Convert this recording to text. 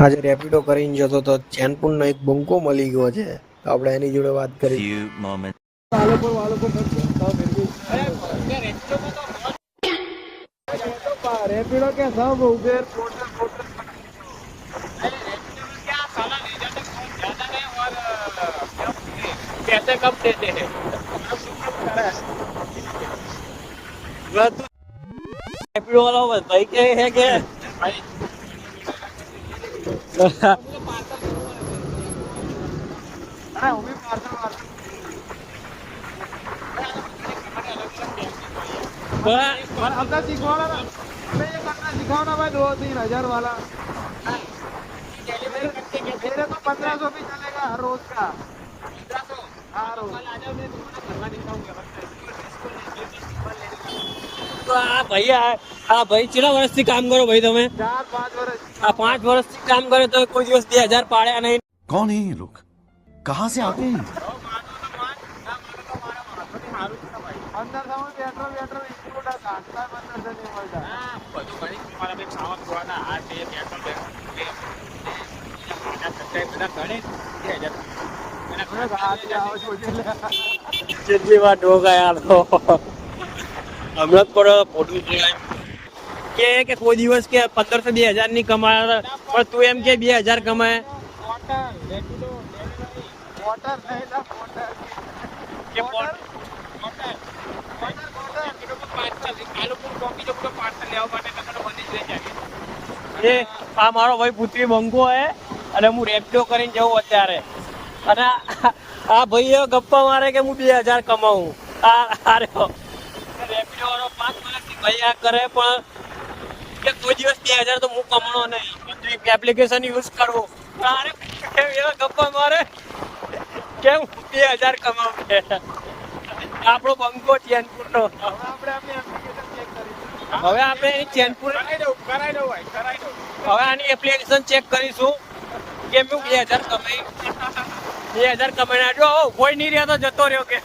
આજે રેપિડો કરીને જતો તો ચેનપુરનો એક બંકો મળી ગયો છે, તો આપણે એની જોડે વાત કરી. રેપિડો કે સબ ઉબેર પોર્ટર पोर्टर पैसे कम देते हैं। रेपिडो वाला भाई क्या है क्या भाई અરે હું બી પાર્સલ अपना सिखवाना ना, हमें ये करना सिखाओ ना भाई, 2-3 हज़ार वाला. मेरे को 1500 भी चलेगा हर रोज का. 1500 हाँ रोज. तो આ ભાઈ કેટલા વર્ષથી કામ કરો ભાઈ તમે? 4-5 વર્ષ. આ 5 વર્ષથી કામ કરે તો કોઈ દિવસ 2000 પાડ્યા નહીં? कौन है ये लोग? कहाँ से आते हैं? અંદર સમય પેટ્રોલ ઇન્ક્લુડ કાઢતા 1500 નહીં મળતા. બધું ગણી મારા બે ખાવા પીવાના આ તે પેટ્રોલ બધા ગણે 2000 કેટલી વાર ઢોકા યાર તો હમણાં પર ફોટું કે કોઈ દિવસ કે 1500-2000 ની કમાયા પણ તું એમ કે 2000 કમાય વોટર નહીં ના વોટર કે આ મારો ભાઈ પુત્રી બંકો હે અને હું રેપિડો કરીને જઉં અત્યારે અને આ ભાઈ ગપ્પા મારે કે હું 2000 કમાવું આ રેપિડો વાળો 5 વર્ષથી ભાઈ આ કરે પણ કે કોઈ દિવસ 2000 તો હું કમાણો નહીં, બધું એપ્લિકેશન યુઝ કરવું. અરે એવા ગપ્પા મારે કે હું 2000 કમાવું છે. આપણો બંકો ચેનપુરનો. હવે આપણે ચેનપુર કરાવી દઉં. હવે આની એપ્લિકેશન ચેક કરીશું કે હું 2000 કમાઈ 2000 કમાઈને જો કોઈ નહીં રહ્યા તો જતો રહ્યો કે